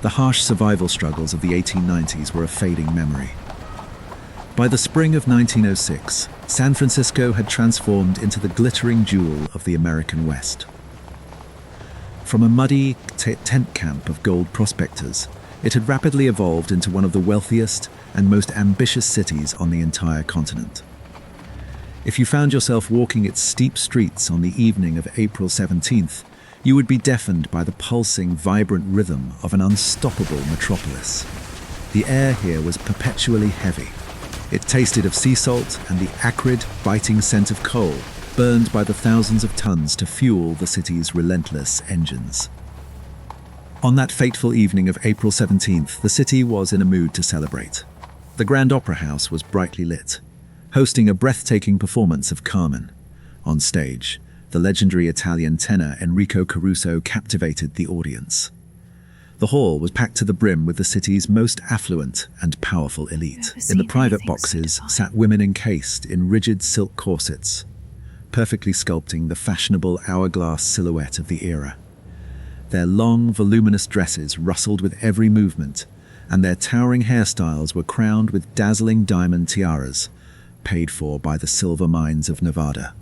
The harsh survival struggles of the 1890s were a fading memory. By the spring of 1906, San Francisco had transformed into the glittering jewel of the American West. From a muddy tent camp of gold prospectors, it had rapidly evolved into one of the wealthiest and most ambitious cities on the entire continent. If you found yourself walking its steep streets on the evening of April 17th, you would be deafened by the pulsing, vibrant rhythm of an unstoppable metropolis. The air here was perpetually heavy. It tasted of sea salt and the acrid, biting scent of coal, burned by the thousands of tons to fuel the city's relentless engines. On that fateful evening of April 17th, the city was in a mood to celebrate. The Grand Opera House was brightly lit, hosting a breathtaking performance of Carmen. On stage, the legendary Italian tenor Enrico Caruso captivated the audience. The hall was packed to the brim with the city's most affluent and powerful elite. In the private boxes sat women encased in rigid silk corsets, perfectly sculpting the fashionable hourglass silhouette of the era. Their long, voluminous dresses rustled with every movement, and their towering hairstyles were crowned with dazzling diamond tiaras, paid for by the silver mines of Nevada.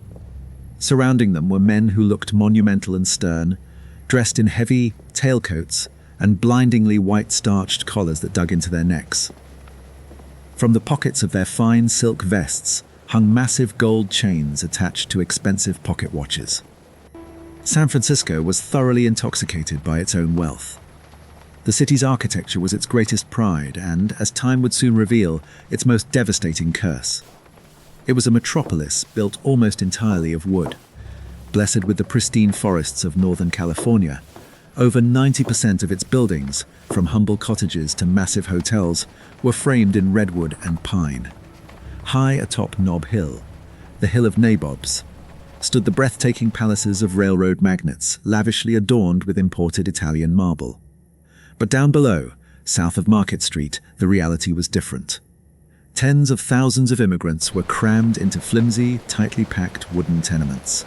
Surrounding them were men who looked monumental and stern, dressed in heavy tailcoats and blindingly white-starched collars that dug into their necks. From the pockets of their fine silk vests hung massive gold chains attached to expensive pocket watches. San Francisco was thoroughly intoxicated by its own wealth. The city's architecture was its greatest pride and, as time would soon reveal, its most devastating curse. It was a metropolis built almost entirely of wood. Blessed with the pristine forests of Northern California, over 90% of its buildings, from humble cottages to massive hotels, were framed in redwood and pine. High atop Nob Hill, the Hill of Nabobs, stood the breathtaking palaces of railroad magnates, lavishly adorned with imported Italian marble. But down below, south of Market Street, the reality was different. Tens of thousands of immigrants were crammed into flimsy, tightly packed wooden tenements.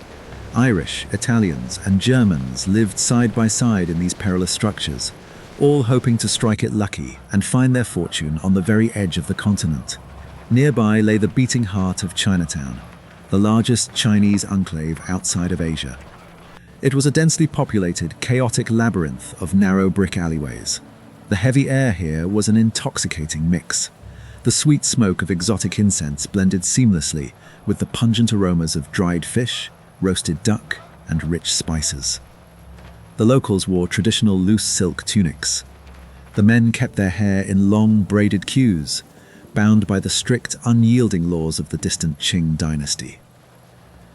Irish, Italians, and Germans lived side by side in these perilous structures, all hoping to strike it lucky and find their fortune on the very edge of the continent. Nearby lay the beating heart of Chinatown, the largest Chinese enclave outside of Asia. It was a densely populated, chaotic labyrinth of narrow brick alleyways. The heavy air here was an intoxicating mix. The sweet smoke of exotic incense blended seamlessly with the pungent aromas of dried fish, roasted duck, and rich spices. The locals wore traditional loose silk tunics. The men kept their hair in long, braided queues, bound by the strict, unyielding laws of the distant Qing dynasty.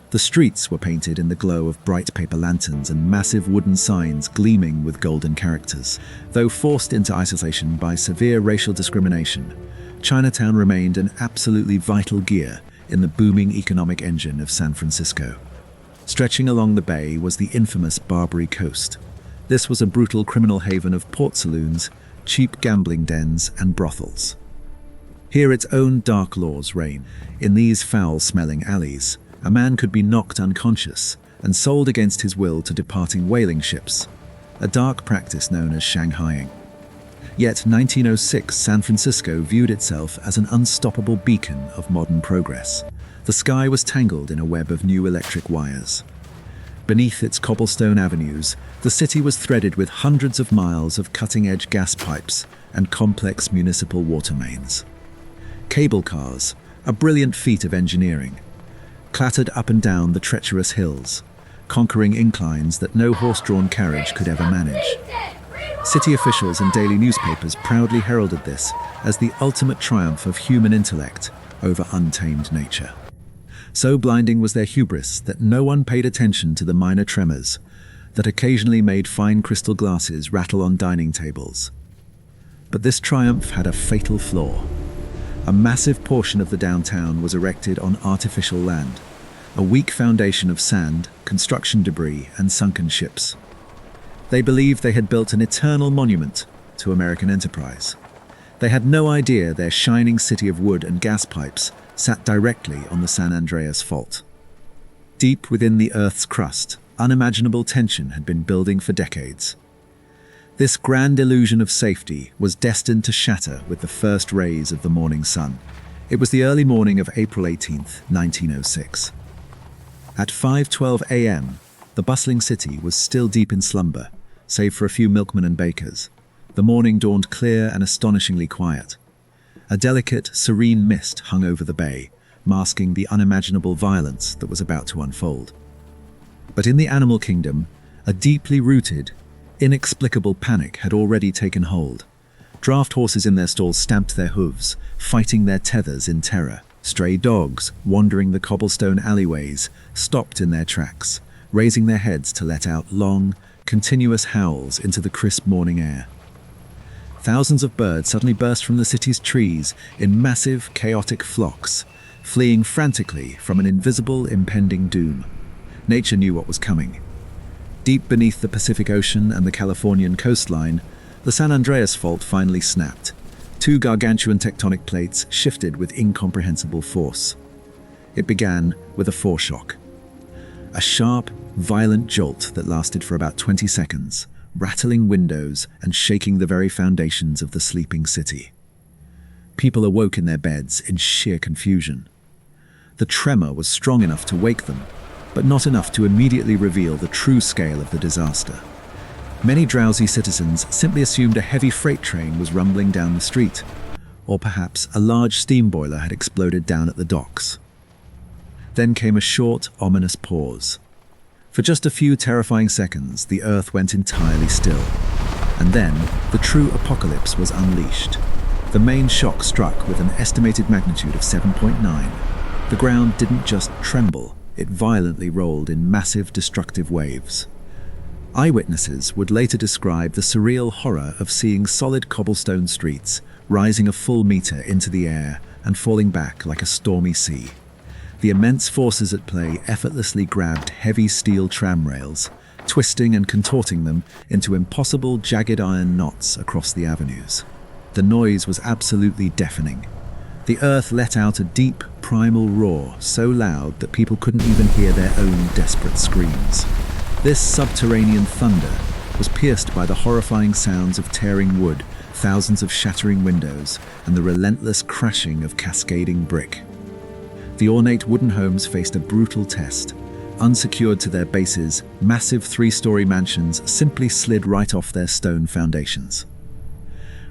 The streets were painted in the glow of bright paper lanterns and massive wooden signs gleaming with golden characters. Though forced into isolation by severe racial discrimination, Chinatown remained an absolutely vital gear in the booming economic engine of San Francisco. Stretching along the bay was the infamous Barbary Coast. This was a brutal criminal haven of port saloons, cheap gambling dens, and brothels. Here its own dark laws reign. In these foul-smelling alleys, a man could be knocked unconscious and sold against his will to departing whaling ships, a dark practice known as Shanghaiing. Yet 1906 San Francisco viewed itself as an unstoppable beacon of modern progress. The sky was tangled in a web of new electric wires. Beneath its cobblestone avenues, the city was threaded with hundreds of miles of cutting-edge gas pipes and complex municipal water mains. Cable cars, a brilliant feat of engineering, clattered up and down the treacherous hills, conquering inclines that no horse-drawn carriage could ever manage. City officials and daily newspapers proudly heralded this as the ultimate triumph of human intellect over untamed nature. So blinding was their hubris that no one paid attention to the minor tremors that occasionally made fine crystal glasses rattle on dining tables. But this triumph had a fatal flaw. A massive portion of the downtown was erected on artificial land, a weak foundation of sand, construction debris, and sunken ships. They believed they had built an eternal monument to American enterprise. They had no idea their shining city of wood and gas pipes sat directly on the San Andreas Fault. Deep within the Earth's crust, unimaginable tension had been building for decades. This grand illusion of safety was destined to shatter with the first rays of the morning sun. It was the early morning of April 18th, 1906. At 5:12 a.m., the bustling city was still deep in slumber, save for a few milkmen and bakers. The morning dawned clear and astonishingly quiet. A delicate, serene mist hung over the bay, masking the unimaginable violence that was about to unfold. But in the animal kingdom, a deeply rooted, inexplicable panic had already taken hold. Draft horses in their stalls stamped their hooves, fighting their tethers in terror. Stray dogs, wandering the cobblestone alleyways, stopped in their tracks, raising their heads to let out long, continuous howls into the crisp morning air. Thousands of birds suddenly burst from the city's trees in massive, chaotic flocks, fleeing frantically from an invisible, impending doom. Nature knew what was coming. Deep beneath the Pacific Ocean and the Californian coastline, the San Andreas Fault finally snapped. Two gargantuan tectonic plates shifted with incomprehensible force. It began with a foreshock. A sharp, violent jolt that lasted for about 20 seconds, rattling windows and shaking the very foundations of the sleeping city. People awoke in their beds in sheer confusion. The tremor was strong enough to wake them, but not enough to immediately reveal the true scale of the disaster. Many drowsy citizens simply assumed a heavy freight train was rumbling down the street, or perhaps a large steam boiler had exploded down at the docks. Then came a short, ominous pause. For just a few terrifying seconds, the earth went entirely still. And then, the true apocalypse was unleashed. The main shock struck with an estimated magnitude of 7.9. The ground didn't just tremble, it violently rolled in massive, destructive waves. Eyewitnesses would later describe the surreal horror of seeing solid cobblestone streets rising a full meter into the air and falling back like a stormy sea. The immense forces at play effortlessly grabbed heavy steel tram rails, twisting and contorting them into impossible jagged iron knots across the avenues. The noise was absolutely deafening. The earth let out a deep, primal roar so loud that people couldn't even hear their own desperate screams. This subterranean thunder was pierced by the horrifying sounds of tearing wood, thousands of shattering windows, and the relentless crashing of cascading brick. The ornate wooden homes faced a brutal test. Unsecured to their bases, massive three-story mansions simply slid right off their stone foundations.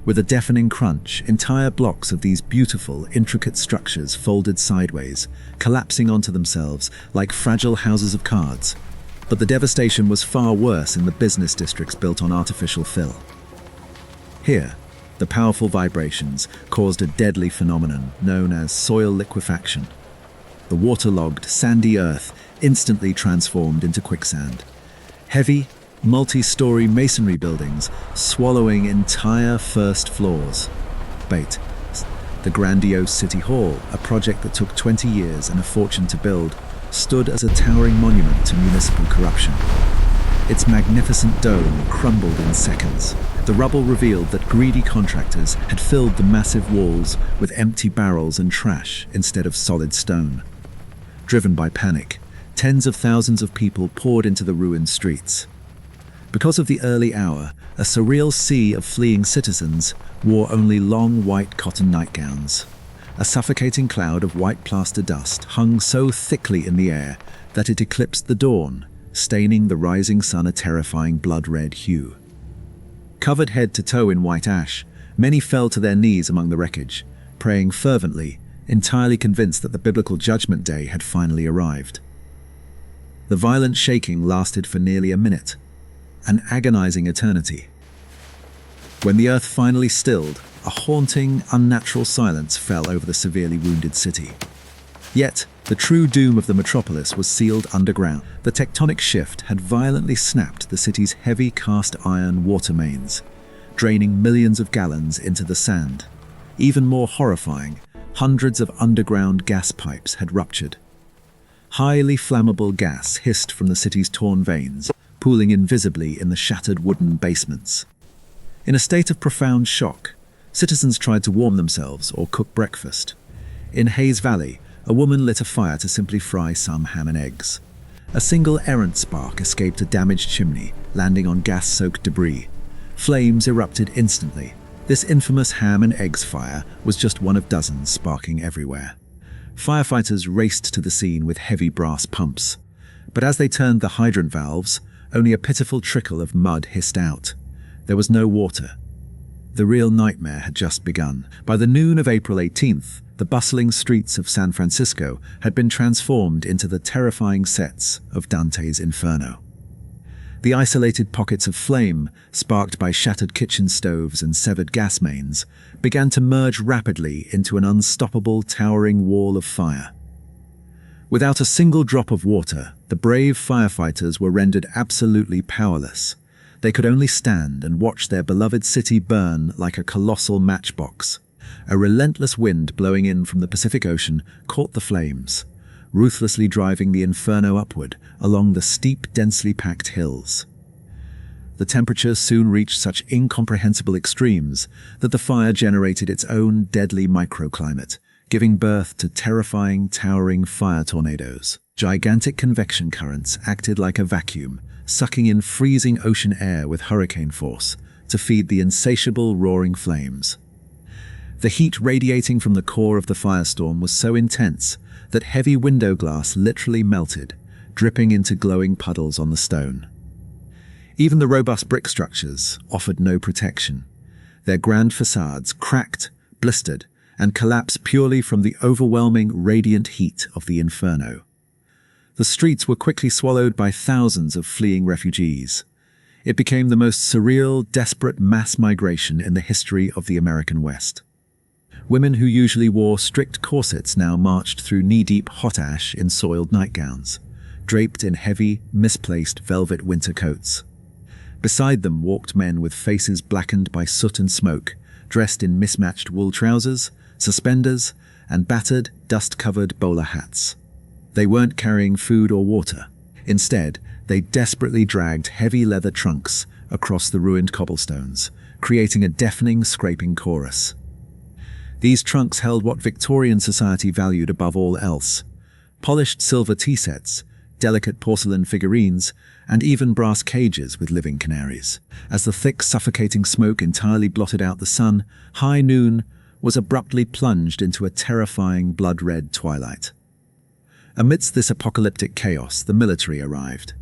With a deafening crunch, entire blocks of these beautiful, intricate structures folded sideways, collapsing onto themselves like fragile houses of cards. But the devastation was far worse in the business districts built on artificial fill. Here, the powerful vibrations caused a deadly phenomenon known as soil liquefaction. The waterlogged, sandy earth instantly transformed into quicksand. Heavy, multi-story masonry buildings swallowing entire first floors. Wait, the grandiose City Hall, a project that took 20 years and a fortune to build, stood as a towering monument to municipal corruption. Its magnificent dome crumbled in seconds. The rubble revealed that greedy contractors had filled the massive walls with empty barrels and trash instead of solid stone. Driven by panic, tens of thousands of people poured into the ruined streets. Because of the early hour, a surreal sea of fleeing citizens wore only long white cotton nightgowns. A suffocating cloud of white plaster dust hung so thickly in the air that it eclipsed the dawn, staining the rising sun a terrifying blood-red hue. Covered head to toe in white ash, many fell to their knees among the wreckage, praying fervently, entirely convinced that the biblical judgment day had finally arrived. The violent shaking lasted for nearly a minute, an agonizing eternity. When the earth finally stilled, a haunting, unnatural silence fell over the severely wounded city. Yet, the true doom of the metropolis was sealed underground. The tectonic shift had violently snapped the city's heavy cast iron water mains, draining millions of gallons into the sand. Even more horrifying, hundreds of underground gas pipes had ruptured. Highly flammable gas hissed from the city's torn veins, pooling invisibly in the shattered wooden basements. In a state of profound shock, citizens tried to warm themselves or cook breakfast. In Hayes Valley, a woman lit a fire to simply fry some ham and eggs. A single errant spark escaped a damaged chimney, landing on gas-soaked debris. Flames erupted instantly. This infamous ham and eggs fire was just one of dozens sparking everywhere. Firefighters raced to the scene with heavy brass pumps. But as they turned the hydrant valves, only a pitiful trickle of mud hissed out. There was no water. The real nightmare had just begun. By the noon of April 18th, the bustling streets of San Francisco had been transformed into the terrifying sets of Dante's Inferno. The isolated pockets of flame, sparked by shattered kitchen stoves and severed gas mains, began to merge rapidly into an unstoppable, towering wall of fire. Without a single drop of water, the brave firefighters were rendered absolutely powerless. They could only stand and watch their beloved city burn like a colossal matchbox. A relentless wind blowing in from the Pacific Ocean caught the flames, ruthlessly driving the inferno upward along the steep, densely packed hills. The temperatures soon reached such incomprehensible extremes that the fire generated its own deadly microclimate, giving birth to terrifying, towering fire tornadoes. Gigantic convection currents acted like a vacuum, sucking in freezing ocean air with hurricane force to feed the insatiable, roaring flames. The heat radiating from the core of the firestorm was so intense that heavy window glass literally melted, dripping into glowing puddles on the stone. Even the robust brick structures offered no protection. Their grand facades cracked, blistered, and collapsed purely from the overwhelming, radiant heat of the inferno. The streets were quickly swallowed by thousands of fleeing refugees. It became the most surreal, desperate mass migration in the history of the American West. Women who usually wore strict corsets now marched through knee-deep hot ash in soiled nightgowns, draped in heavy, misplaced velvet winter coats. Beside them walked men with faces blackened by soot and smoke, dressed in mismatched wool trousers, suspenders, and battered, dust-covered bowler hats. They weren't carrying food or water. Instead, they desperately dragged heavy leather trunks across the ruined cobblestones, creating a deafening, scraping chorus. These trunks held what Victorian society valued above all else: polished silver tea sets, delicate porcelain figurines, and even brass cages with living canaries. As the thick, suffocating smoke entirely blotted out the sun, high noon was abruptly plunged into a terrifying, blood-red twilight. Amidst this apocalyptic chaos, the military arrived.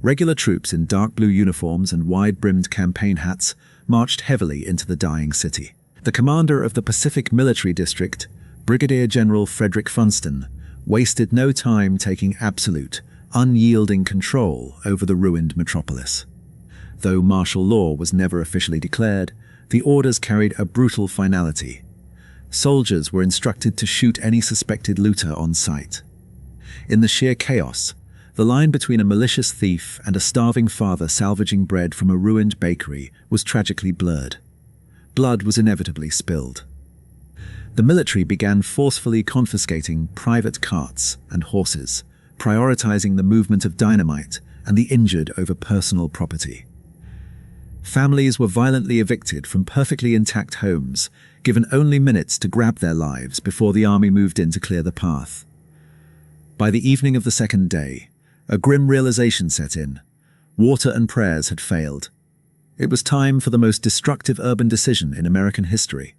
Regular troops in dark blue uniforms and wide-brimmed campaign hats marched heavily into the dying city. The commander of the Pacific Military District, Brigadier General Frederick Funston, wasted no time taking absolute, unyielding control over the ruined metropolis. Though martial law was never officially declared, the orders carried a brutal finality. Soldiers were instructed to shoot any suspected looter on sight. In the sheer chaos, the line between a malicious thief and a starving father salvaging bread from a ruined bakery was tragically blurred. Blood was inevitably spilled. The military began forcefully confiscating private carts and horses, prioritizing the movement of dynamite and the injured over personal property. Families were violently evicted from perfectly intact homes, given only minutes to grab their lives before the army moved in to clear the path. By the evening of the second day, a grim realization set in. Water and prayers had failed. It was time for the most destructive urban decision in American history.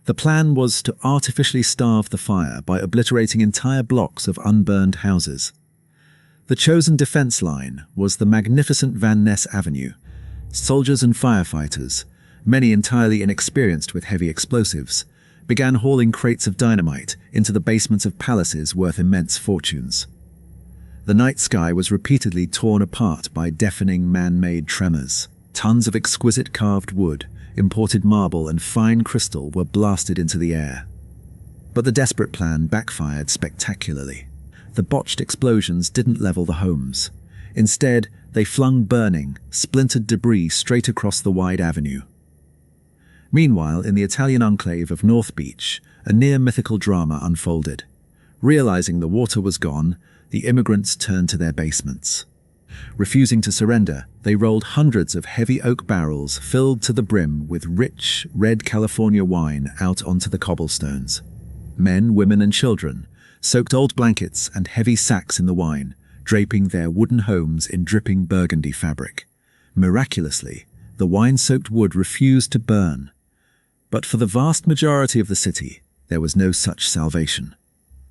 The plan was to artificially starve the fire by obliterating entire blocks of unburned houses. The chosen defense line was the magnificent Van Ness Avenue. Soldiers and firefighters, many entirely inexperienced with heavy explosives, began hauling crates of dynamite into the basements of palaces worth immense fortunes. The night sky was repeatedly torn apart by deafening man-made tremors. Tons of exquisite carved wood, imported marble, and fine crystal were blasted into the air. But the desperate plan backfired spectacularly. The botched explosions didn't level the homes. Instead, they flung burning, splintered debris straight across the wide avenue. Meanwhile, in the Italian enclave of North Beach, a near-mythical drama unfolded. Realizing the water was gone, the immigrants turned to their basements. Refusing to surrender, they rolled hundreds of heavy oak barrels filled to the brim with rich, red California wine out onto the cobblestones. Men, women, and children soaked old blankets and heavy sacks in the wine, draping their wooden homes in dripping burgundy fabric. Miraculously, The wine-soaked wood refused to burn. But for the vast majority of the city, there was no such salvation.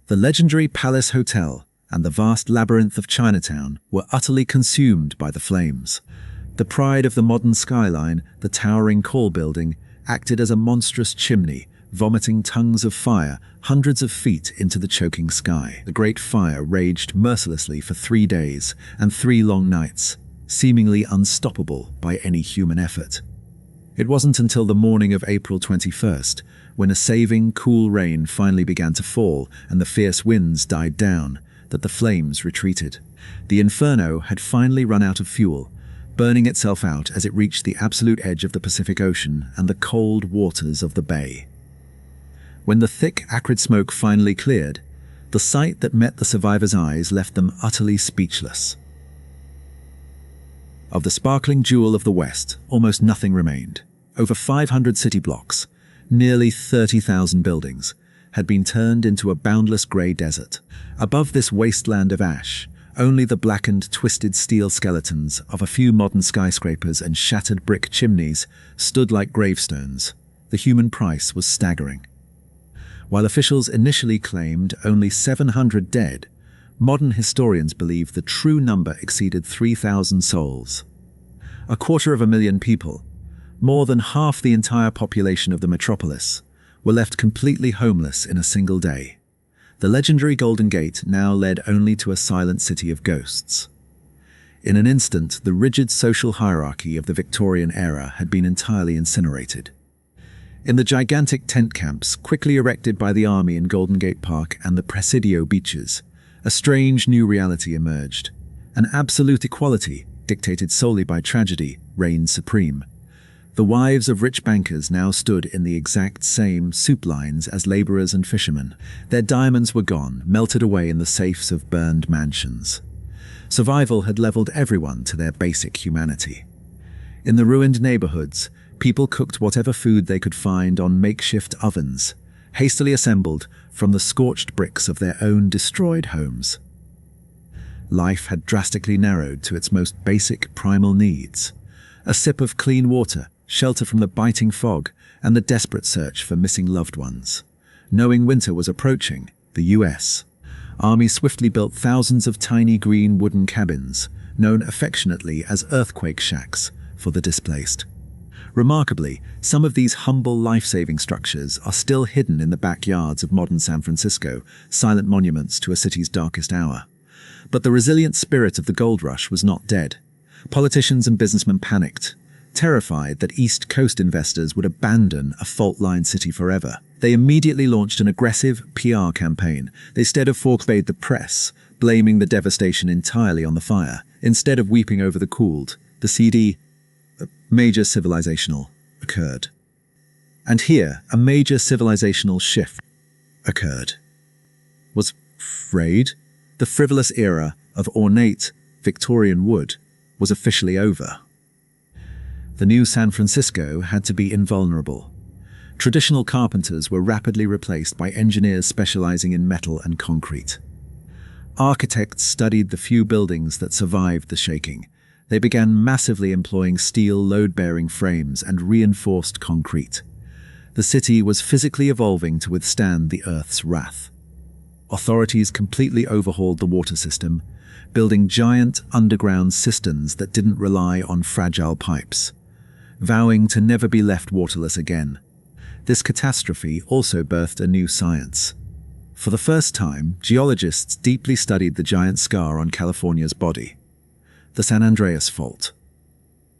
The legendary Palace Hotel and the vast labyrinth of Chinatown were utterly consumed by the flames. The pride of the modern skyline, the towering Call building, acted as a monstrous chimney, vomiting tongues of fire hundreds of feet into the choking sky. The great fire raged mercilessly for 3 days and 3 long nights, seemingly unstoppable by any human effort. It wasn't until the morning of April 21st, when a saving, cool rain finally began to fall and the fierce winds died down, that the flames retreated. The inferno had finally run out of fuel, burning itself out as it reached the absolute edge of the Pacific Ocean and the cold waters of the bay. When the thick, acrid smoke finally cleared, the sight that met the survivors' eyes left them utterly speechless. Of the sparkling jewel of the West, almost nothing remained. Over 500 city blocks, nearly 30,000 buildings, had been turned into a boundless grey desert. Above this wasteland of ash, only the blackened, twisted steel skeletons of a few modern skyscrapers and shattered brick chimneys stood like gravestones. The human price was staggering. While officials initially claimed only 700 dead, modern historians believe the true number exceeded 3,000 souls. 250,000 people, more than half the entire population of the metropolis, were left completely homeless in a single day. The legendary Golden Gate now led only to a silent city of ghosts. In an instant, the rigid social hierarchy of the Victorian era had been entirely incinerated. In the gigantic tent camps quickly erected by the army in Golden Gate Park and the Presidio beaches, a strange new reality emerged. An absolute equality, dictated solely by tragedy, reigned supreme. The wives of rich bankers now stood in the exact same soup lines as laborers and fishermen. Their diamonds were gone, melted away in the safes of burned mansions. Survival had leveled everyone to their basic humanity. In the ruined neighborhoods, people cooked whatever food they could find on makeshift ovens, hastily assembled from the scorched bricks of their own destroyed homes. Life had drastically narrowed to its most basic primal needs: a sip of clean water, shelter from the biting fog, and the desperate search for missing loved ones. Knowing winter was approaching, the U.S. Army swiftly built thousands of tiny green wooden cabins, known affectionately as earthquake shacks, for the displaced. Remarkably, some of these humble life-saving structures are still hidden in the backyards of modern San Francisco, silent monuments to a city's darkest hour. But the resilient spirit of the gold rush was not dead. Politicians and businessmen panicked, terrified that East Coast investors would abandon a fault-lined city forever. They immediately launched an aggressive PR campaign. They instead of forbade the press, blaming the devastation entirely on the fire. Instead of weeping over the cooled, the CD, major civilizational, occurred. And here, a major civilizational shift occurred. Was frayed? The frivolous era of ornate Victorian wood was officially over. The new San Francisco had to be invulnerable. Traditional carpenters were rapidly replaced by engineers specializing in metal and concrete. Architects studied the few buildings that survived the shaking. They began massively employing steel load-bearing frames and reinforced concrete. The city was physically evolving to withstand the Earth's wrath. Authorities completely overhauled the water system, building giant underground cisterns that didn't rely on fragile pipes, vowing to never be left waterless again. This catastrophe also birthed a new science. For the first time, geologists deeply studied the giant scar on California's body, the San Andreas Fault.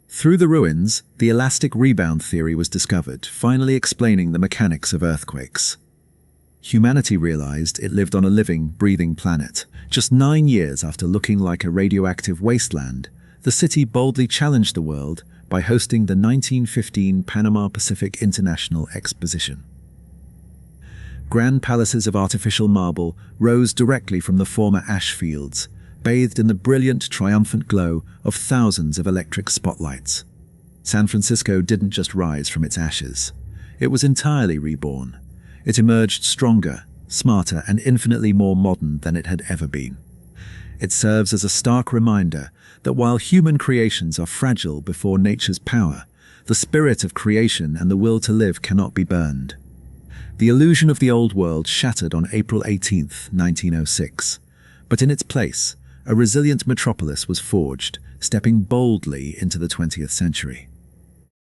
Through the ruins, the elastic rebound theory was discovered, finally explaining the mechanics of earthquakes. Humanity realized it lived on a living, breathing planet. Just 9 years after looking like a radioactive wasteland, the city boldly challenged the world by hosting the 1915 Panama Pacific International Exposition. Grand palaces of artificial marble rose directly from the former ash fields, bathed in the brilliant, triumphant glow of thousands of electric spotlights. San Francisco didn't just rise from its ashes. It was entirely reborn. It emerged stronger, smarter, and infinitely more modern than it had ever been. It serves as a stark reminder that while human creations are fragile before nature's power, The spirit of creation and the will to live cannot be burned. The illusion of the old world shattered on April 18, 1906. But in its place, a resilient metropolis was forged, stepping boldly into the 20th century.